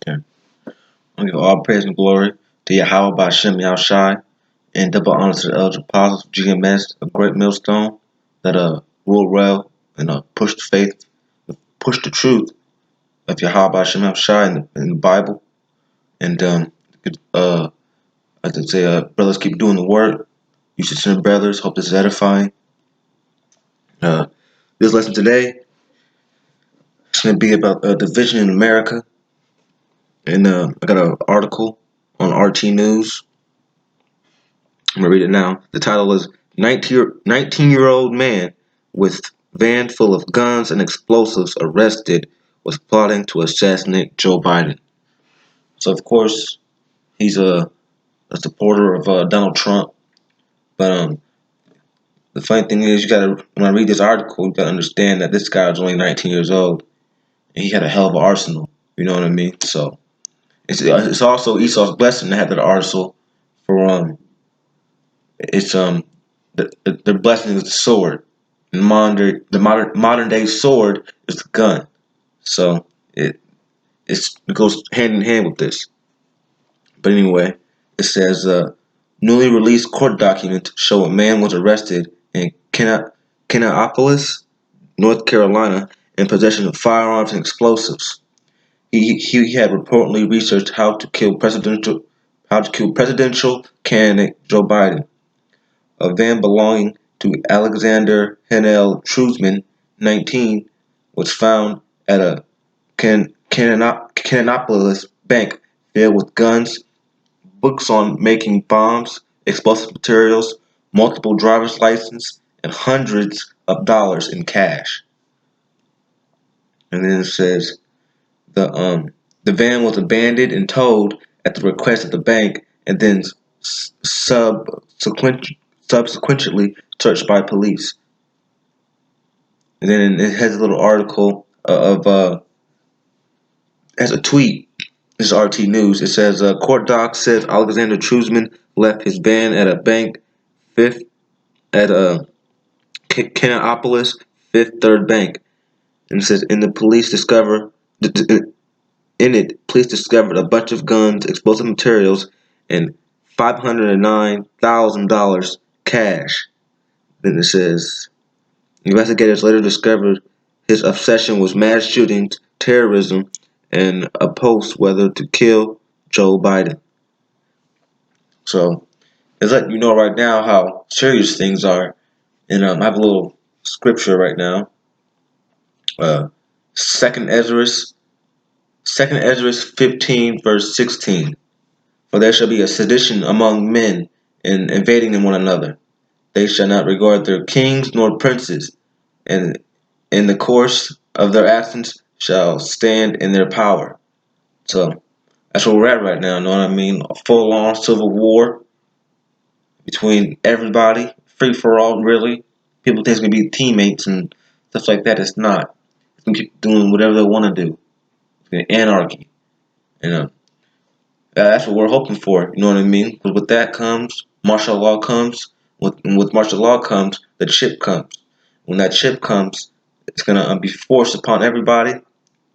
Okay. I give all praise and glory to Yahweh by Shem Yahushai, and double honor to the elder apostles of GMS, a great millstone that rule well and push the faith, push the truth of Yahweh by Shem Yahushai in the Bible. And I could say, brothers, keep doing the work. You should send brothers. Hope this is edifying. This lesson today is going to be about division in America. And I got an article on RT News. I'm going to read it now. The title is 19-year-old man with van full of guns and explosives arrested was plotting to assassinate Joe Biden. So, of course, he's a supporter of Donald Trump. But the funny thing is, when I read this article, you got to understand that this guy was only 19 years old. And he had a hell of an arsenal. You know what I mean? So, it's also Esau's blessing to have that arsenal for the blessing is the sword. The modern day sword is the gun. So it goes hand in hand with this. But anyway, it says newly released court documents show a man was arrested in Kannapolis, North Carolina, in possession of firearms and explosives. He had reportedly researched how to kill presidential candidate Joe Biden. A van belonging to Alexander Hennel Trusman, 19, was found at a Kannapolis bank filled with guns, books on making bombs, explosive materials, multiple driver's licenses, and hundreds of dollars in cash. And then it says the van was abandoned and towed at the request of the bank, and then subsequently searched by police. And then it has a little article has a tweet. This is RT News. It says, court doc says Alexander Trusman left his van at a bank at Kannapolis Fifth Third Bank. And it says, police discovered a bunch of guns, explosive materials, and $509,000 cash. Then it says, investigators later discovered his obsession was mass shootings, terrorism, and a post whether to kill Joe Biden. So it's letting you know right now how serious things are. And I have a little scripture right now. Second Ezra 15 verse 16. For there shall be a sedition among men, and invading one another. They shall not regard their kings nor princes, and in the course of their actions shall stand in their power. So that's where we're at right now, you know what I mean? A full-on civil war between everybody, free for all, really. People think it's gonna be teammates and stuff like that. It's not. It's gonna keep doing whatever they want to do. It's gonna be anarchy. And that's what we're hoping for, you know what I mean? Because with that comes martial law comes. With martial law comes the chip comes. When that chip comes, it's gonna be forced upon everybody,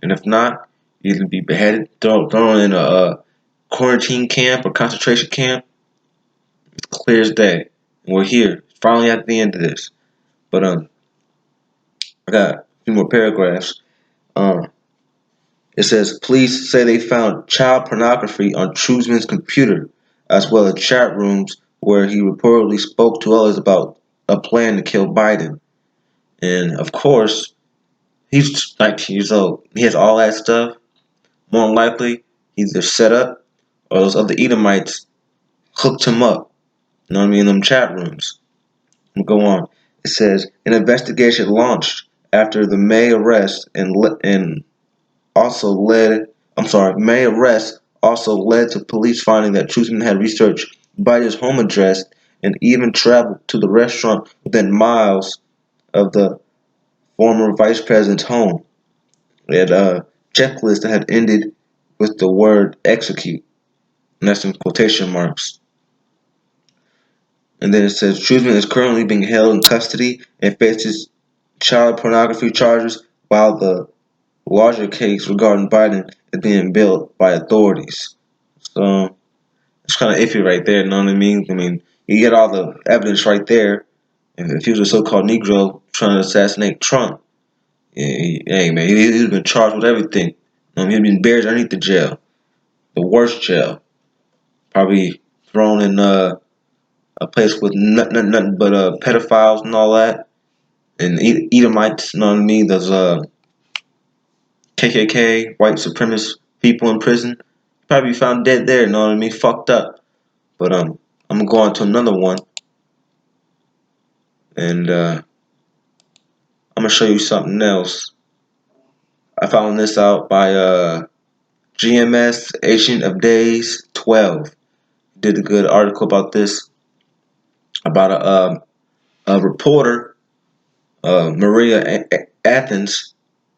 and if not, you either be beheaded, thrown in a quarantine camp or concentration camp. It's clear as day. And we're here, finally at the end of this. But I got a few more paragraphs. It says, police say they found child pornography on Trusman's computer, as well as chat rooms where he reportedly spoke to others about a plan to kill Biden. And of course, he's 19 years old. He has all that stuff. More than likely, he's either set up or those other Edomites hooked him up. You know what I mean? In them chat rooms. We'll go on. It says, an investigation launched after the May arrest May arrest also led to police finding that Trusman had researched Biden's home address and even traveled to the restaurant within miles of the former vice president's home. They had a checklist that had ended with the word execute, and that's in quotation marks. And then it says Trusman is currently being held in custody and faces child pornography charges, while the larger case regarding Biden is being built by authorities. So it's kind of iffy right there. You know what I mean? I mean, you get all the evidence right there. If he was a so-called Negro trying to assassinate Trump, hey man, he's been charged with everything. He's been buried underneath the jail, the worst jail, probably thrown in a place with nothing but pedophiles and all that, and Edomites. You know what I mean? There's KKK, white supremacist people in prison. Probably found dead there. You know what I mean? Fucked up. But I'm gonna go on to another one, and I'm gonna show you something else. I found this out by GMS Ancient of Days 12. Did a good article about this, about a reporter, Maria Athens.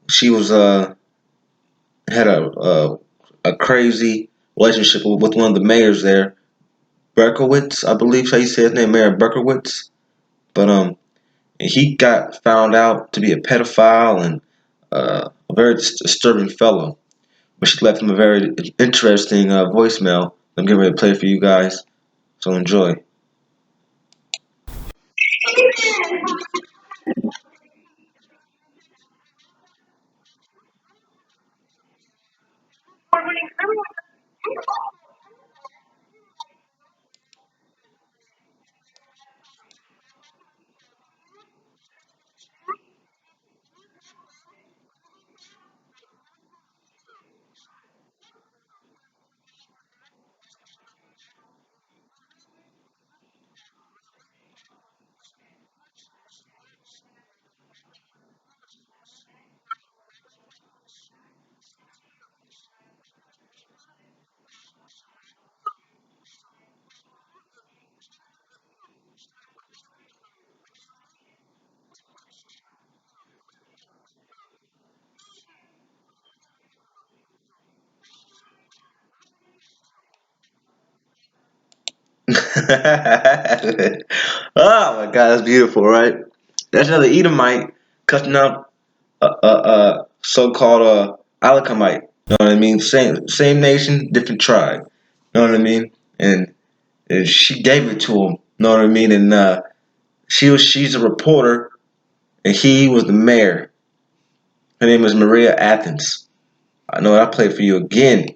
She was had a crazy relationship with one of the mayors there, Berkowitz, I believe how you say his name, Mayor Berkowitz. But he got found out to be a pedophile and a very disturbing fellow. But she left him a very interesting voicemail. I'm getting ready to play it for you guys, so enjoy. Oh my God, that's beautiful, right? That's another Edomite cutting out a so-called Alakamite. You know what I mean? Same nation, different tribe. You know what I mean? And she gave it to him. You know what I mean? And she's a reporter, and he was the mayor. Her name is Maria Athens. I know I played for you again.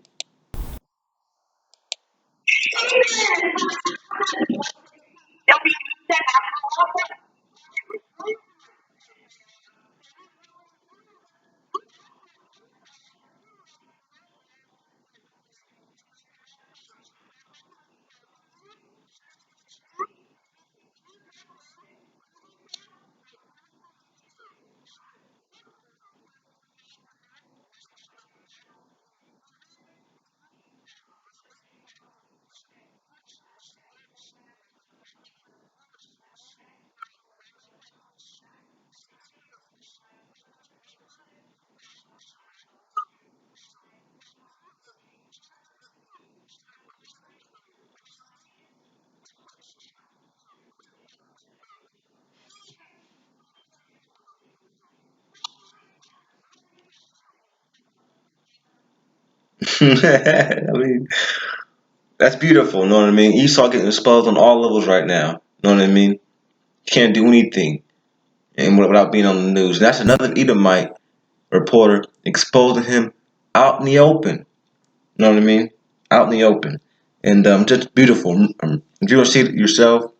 I mean, that's beautiful. You know what I mean? Esau getting exposed on all levels right now. You know what I mean? Can't do anything and without being on the news. That's another Edomite reporter exposing him out in the open. You know what I mean? Out in the open. And just beautiful. If you want to see it yourself,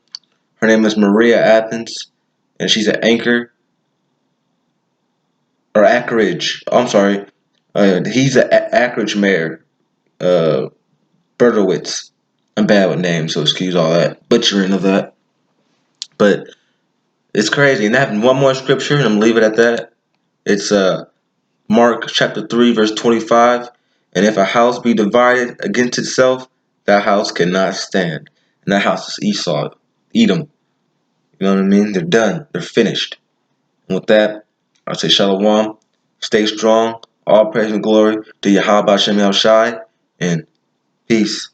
her name is Maria Athens, and she's an anchor or Anchorage. I'm sorry. He's an Anchorage mayor, uh, Bertowitz. I'm bad with names, so excuse all that butchering of that. But it's crazy. And I have one more scripture, and I'm gonna leave it at that. It's Mark chapter 3, verse 25. And if a house be divided against itself, that house cannot stand. And that house is Esau, Edom. You know what I mean? They're done. They're finished. And with that, I say Shalom. Stay strong. All praise and glory to Yahweh Shem Shai. And peace.